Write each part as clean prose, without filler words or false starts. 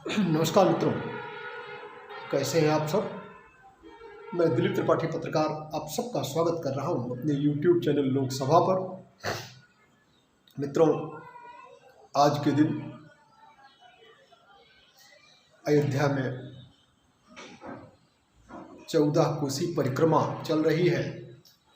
नमस्कार मित्रों, कैसे हैं आप सब। मैं दिलीप त्रिपाठी पत्रकार आप सबका स्वागत कर रहा हूं अपने YouTube चैनल लोकसभा पर। मित्रों, आज के दिन अयोध्या में 14 कोसी परिक्रमा चल रही है।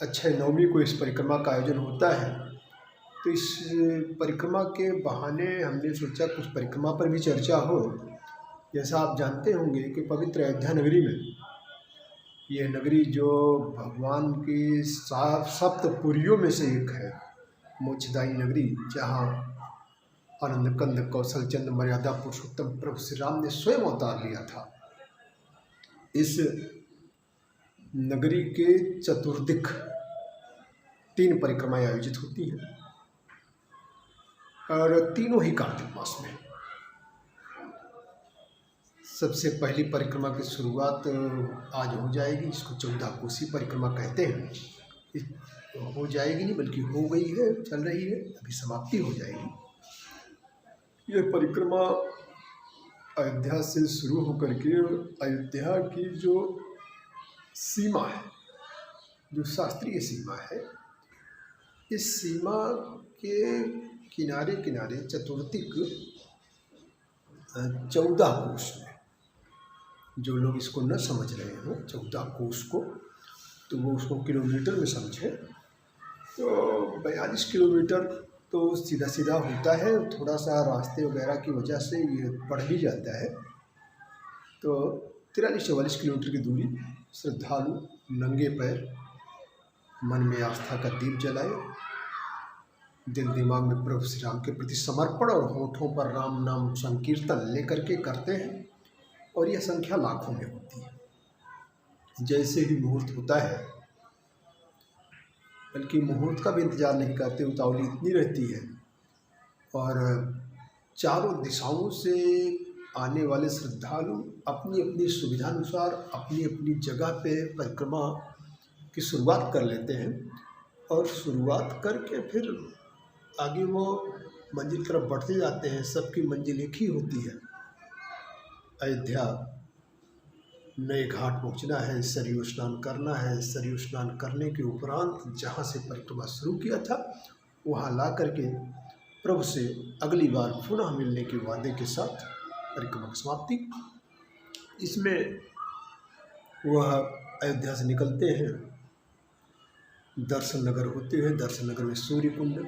अक्षय नवमी को इस परिक्रमा का आयोजन होता है, तो इस परिक्रमा के बहाने हमने सोचा कुछ परिक्रमा पर भी चर्चा हो। जैसा आप जानते होंगे कि पवित्र अयोध्या नगरी में, यह नगरी जो भगवान की सप्तपुरियों में से एक है, मोक्षदायी नगरी, जहाँ आनंद कंद कौशल चंद मर्यादा पुरुषोत्तम प्रभु श्री राम ने स्वयं अवतार लिया था। इस नगरी के चतुर्दिक 3 परिक्रमाएं आयोजित होती हैं और तीनों ही कार्तिक मास में। सबसे पहली परिक्रमा की शुरुआत आज हो जाएगी, इसको 14 कोसी परिक्रमा कहते हैं। हो जाएगी नहीं बल्कि हो गई है, चल रही है, अभी समाप्ति हो जाएगी। यह परिक्रमा अयोध्या से शुरू होकर के अयोध्या की जो सीमा है, जो शास्त्रीय सीमा है, इस सीमा के किनारे किनारे चतुर्दिक 14 कोस में, जो लोग इसको न समझ रहे हो 14 कोस को, तो वो उसको किलोमीटर में समझे। तो 42 किलोमीटर तो सीधा सीधा होता है, थोड़ा सा रास्ते वगैरह की वजह से ये बढ़ भी जाता है। तो 43-44 किलोमीटर की दूरी श्रद्धालु नंगे पैर मन में आस्था का दीप जलाए, दिल दिमाग में प्रभु श्री राम के प्रति समर्पण और होठों पर राम नाम संकीर्तन लेकर के करते हैं, और यह संख्या लाखों में होती है। जैसे ही मुहूर्त होता है, बल्कि मुहूर्त का भी इंतजार नहीं करते, उतावली इतनी रहती है, और चारों दिशाओं से आने वाले श्रद्धालु अपनी अपनी सुविधानुसार अपनी अपनी जगह पे परिक्रमा की शुरुआत कर लेते हैं, और शुरुआत करके फिर आगे वो मंजिल की तरफ बढ़ते जाते हैं। सबकी मंजिल एक ही होती है, अयोध्या नए घाट पहुंचना है, सरयू स्नान करना है। सरयू स्नान करने के उपरांत जहां से परिक्रमा शुरू किया था, वहां ला करके प्रभु से अगली बार पुनः मिलने के वादे के साथ परिक्रमा की समाप्ति। इसमें वह अयोध्या से निकलते हैं, दर्शन नगर होते हुए, दर्शन नगर में सूर्य कुंड,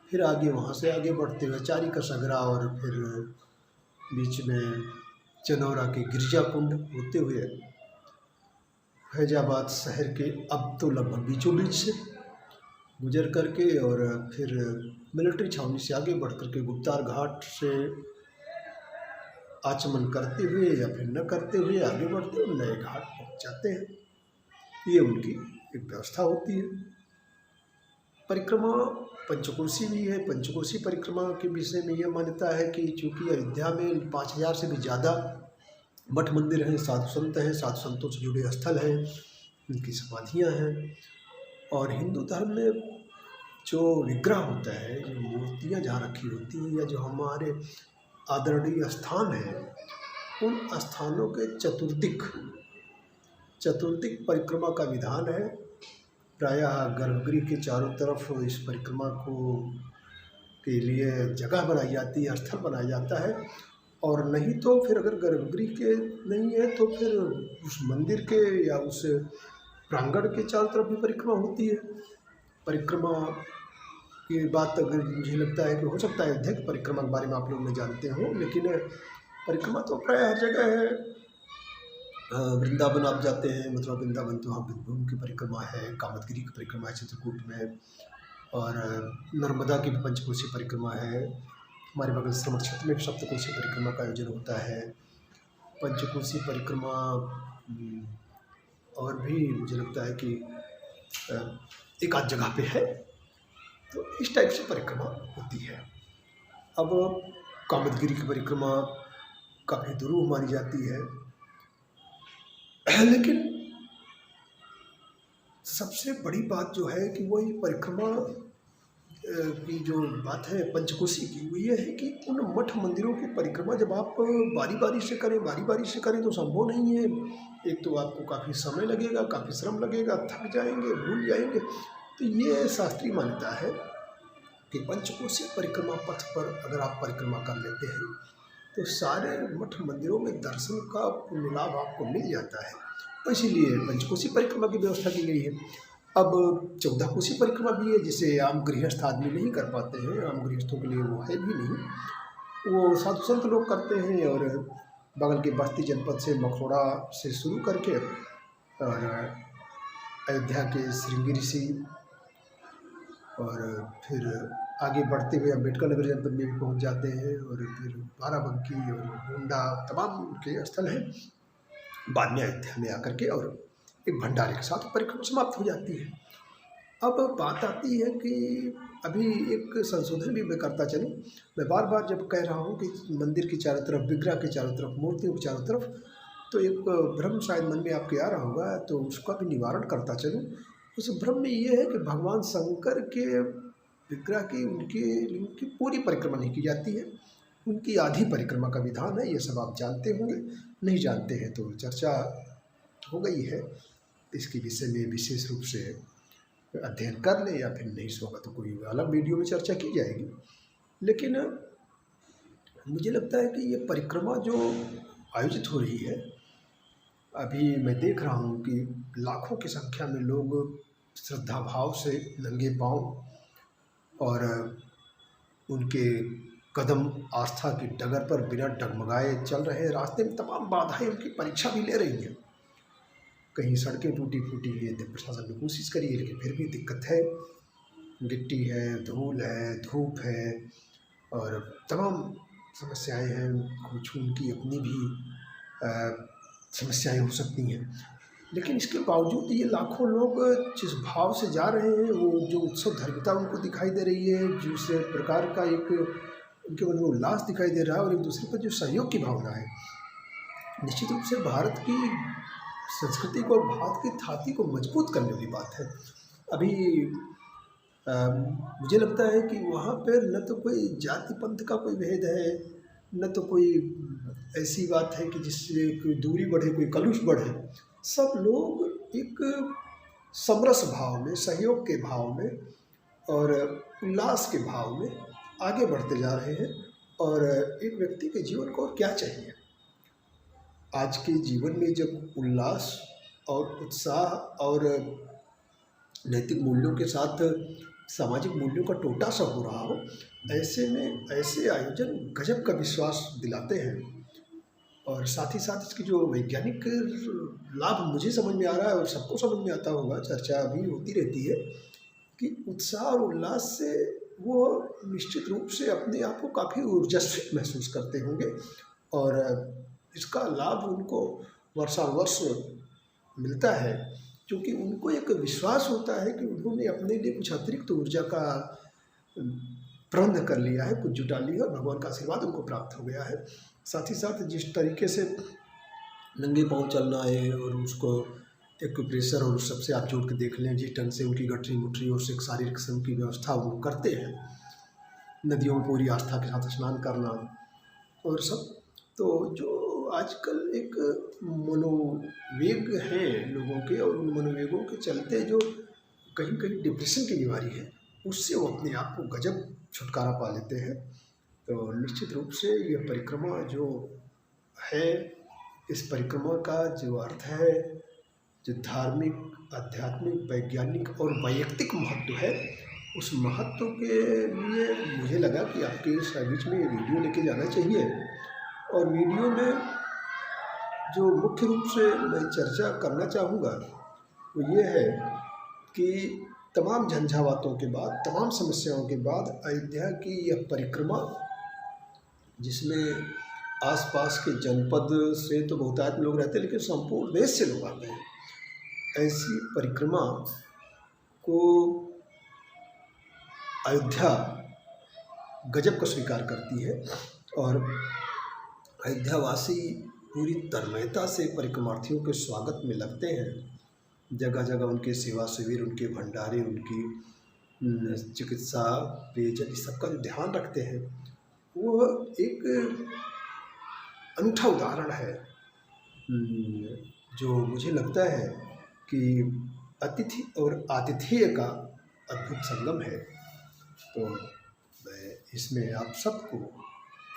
फिर आगे वहाँ से आगे बढ़ते हुए चारी का सगरा, और फिर बीच में चनौरा के गिरजा कुंड होते हुए फैजाबाद शहर के अब तो लगभग बीचों बीच से गुजर करके, और फिर मिलिट्री छावनी से आगे बढ़ करके गुप्तार घाट से आचमन करते हुए या फिर न करते हुए आगे बढ़ते हुए नए घाट पहुँच जाते हैं। ये उनकी एक व्यवस्था होती है। परिक्रमा पंचकोसी भी है। पंचकोसी परिक्रमा के विषय में यह मान्यता है कि चूँकि अयोध्या में 5000 से भी ज़्यादा मठ मंदिर हैं, साधु संत हैं, साधु संतों से जुड़े स्थल हैं, उनकी समाधियाँ हैं, और हिंदू धर्म में जो विग्रह होता है, जो मूर्तियाँ जहाँ रखी होती हैं, या जो हमारे आदरणीय स्थान हैं, उन स्थानों के चतुर्दिक परिक्रमा का विधान है। प्रायः गर्भगृह के चारों तरफ इस परिक्रमा को के लिए जगह बनाई जाती है, स्थल बनाया जाता है, और नहीं तो फिर अगर गर्भगृह के नहीं है तो फिर उस मंदिर के या उस प्रांगण के चारों तरफ भी परिक्रमा होती है। परिक्रमा की बात अगर मुझे लगता है कि हो सकता है अयोध्या की परिक्रमा के बारे में आप लोग न जानते हो, लेकिन परिक्रमा तो प्राय हर जगह है। वृंदावन आप जाते हैं, मथुरा वृंदावन, तो वहाँ वृंदावन की परिक्रमा है, कामदगिरी की परिक्रमा है चित्रकूट में, और नर्मदा की भी पंचकोसी परिक्रमा है। हमारे बगल श्रवण क्षेत्र में भी सप्तकोसी परिक्रमा का आयोजन होता है। पंचकोसी परिक्रमा और भी मुझे लगता है कि एक आध जगह पे है, तो इस टाइप से परिक्रमा होती है। अब कामदगिरी की परिक्रमा काफ़ी दुरूह मानी जाती है, लेकिन सबसे बड़ी बात जो है कि वही परिक्रमा की जो बात है पंचकोशी की, वो ये है कि उन मठ मंदिरों की परिक्रमा जब आप बारी बारी से करें तो संभव नहीं है। एक तो आपको काफ़ी समय लगेगा, काफ़ी श्रम लगेगा, थक जाएंगे, भूल जाएंगे। तो ये शास्त्रीय मान्यता है कि पंचकोशी परिक्रमा पथ पर अगर आप परिक्रमा कर लेते हैं तो सारे मठ मंदिरों में दर्शन का पुण्य लाभ आपको मिल जाता है। तो इसीलिए पंचकोशी परिक्रमा की व्यवस्था की गई है। अब 14 कोसी परिक्रमा भी है, जिसे आम गृहस्थ आदमी नहीं कर पाते हैं, आम गृहस्थों के लिए वो है भी नहीं। वो साधु संत लोग करते हैं और बगल के बस्ती जनपद से मखौड़ा से शुरू करके और अयोध्या के श्रृंगी ऋषि और फिर आगे बढ़ते हुए अम्बेडकर नगर जनपद में भी पहुंच जाते हैं और फिर बाराबंकी और गोंडा तमाम उनके स्थल हैं। बाद में अयोध्या में आकर के और एक भंडारे के साथ परिक्रमा समाप्त हो जाती है। अब बात आती है कि अभी एक संशोधन भी मैं करता चलूँ। मैं बार बार जब कह रहा हूँ कि मंदिर के चारों तरफ, विग्रह के चारों तरफ, मूर्तियों के चारों तरफ, तो एक भ्रम शायद मन में आपके आ रहा होगा, तो उसका भी निवारण करता चलूँ। उस भ्रम में ये है कि भगवान शंकर के विग्रह की उनकी पूरी परिक्रमा नहीं की जाती है, उनकी आधी परिक्रमा का विधान है। ये सब आप जानते होंगे, नहीं जानते हैं तो चर्चा हो गई है। इसके विषय में विशेष रूप से अध्ययन कर ले, या फिर नहीं होगा तो कोई अलग वीडियो में चर्चा की जाएगी। लेकिन मुझे लगता है कि ये परिक्रमा जो आयोजित हो रही है, अभी मैं देख रहा हूँ कि लाखों की संख्या में लोग श्रद्धा भाव से नंगे पांव और उनके कदम आस्था की डगर पर बिना डगमगाए चल रहे हैं। रास्ते में तमाम बाधाएं उनकी परीक्षा भी ले रही हैं। कहीं सड़कें टूटी फूटी है, प्रशासन ने कोशिश करी है, लेकिन फिर भी दिक्कत है। गिट्टी है, धूल है, धूप है और तमाम समस्याएं हैं। कुछ उनकी अपनी भी समस्याएं हो सकती हैं, लेकिन इसके बावजूद ये लाखों लोग जिस भाव से जा रहे हैं, वो जो उत्सव धर्मिता उनको दिखाई दे रही है, जिस प्रकार का एक उनके मन में उल्लास दिखाई दे रहा है और एक दूसरे पर जो सहयोग की भावना है, निश्चित रूप से भारत की संस्कृति को, भारत की थाती को मजबूत करने वाली बात है। अभी मुझे लगता है कि वहाँ पर न तो कोई जाति पंथ का कोई भेद है, न तो कोई ऐसी बात है कि जिससे कोई दूरी बढ़े, कोई कलुष बढ़े। सब लोग एक समरस भाव में, सहयोग के भाव में और उल्लास के भाव में आगे बढ़ते जा रहे हैं। और एक व्यक्ति के जीवन को और क्या चाहिए? आज के जीवन में जब उल्लास और उत्साह और नैतिक मूल्यों के साथ सामाजिक मूल्यों का टोटा सा हो रहा हो, ऐसे में ऐसे आयोजन गजब का विश्वास दिलाते हैं। और साथ ही साथ इसकी जो वैज्ञानिक लाभ मुझे समझ में आ रहा है और सबको समझ में आता होगा, चर्चा भी होती रहती है कि उत्साह और उल्लास से वो निश्चित रूप से अपने आप को काफ़ी ऊर्जास्वित महसूस करते होंगे और इसका लाभ उनको वर्षावर्ष मिलता है, क्योंकि उनको एक विश्वास होता है कि उन्होंने अपने लिए कुछ अतिरिक्त ऊर्जा का प्रबंध कर लिया है, कुछ जुटा लिया और भगवान का आशीर्वाद उनको प्राप्त हो गया है। साथ ही साथ जिस तरीके से नंगे पांव चलना है और उसको एक प्रेशर और उस सबसे आप जोड़ के देख लें, जिस ढंग से उनकी गठरी मुठरी और एक शारीरिक श्रम की व्यवस्था वो करते हैं, नदियों में पूरी आस्था के साथ स्नान करना और सब, तो जो आजकल एक मनोवेग है लोगों के, और उन मनोवेगों के चलते जो कहीं कहीं डिप्रेशन की बीमारी है, उससे वो अपने आप को गजब छुटकारा पा लेते हैं। तो निश्चित रूप से ये परिक्रमा जो है, इस परिक्रमा का जो अर्थ है, जो धार्मिक, आध्यात्मिक, वैज्ञानिक और वैयक्तिक महत्व है, उस महत्व के लिए मुझे लगा कि आपके इस बीच में ये वीडियो लेके जाना चाहिए। और वीडियो में जो मुख्य रूप से मैं चर्चा करना चाहूँगा वो ये है कि तमाम झंझावातों के बाद, तमाम समस्याओं के बाद अयोध्या की यह परिक्रमा, जिसमें आसपास के जनपद से तो बहुतायत लोग रहते हैं, लेकिन संपूर्ण देश से लोग आते हैं, ऐसी परिक्रमा को अयोध्या गजब का स्वीकार करती है और अयोध्यावासी पूरी तन्मयता से परिक्रमार्थियों के स्वागत में लगते हैं। जगह जगह उनके सेवा शिविर, उनके भंडारे, उनकी चिकित्सा, पेयजल, इस सबका जो ध्यान रखते हैं, वो एक अनूठा उदाहरण है, जो मुझे लगता है कि अतिथि और आतिथेय का अद्भुत संगम है। तो मैं इसमें आप सबको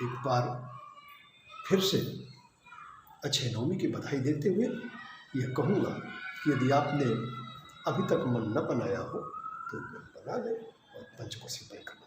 एक बार फिर से अक्षय नवमी की बधाई देते हुए यह कहूँगा कि यदि आपने अभी तक मन न बनाया हो तो मन बना लें और पंचकोशी परिक्रमा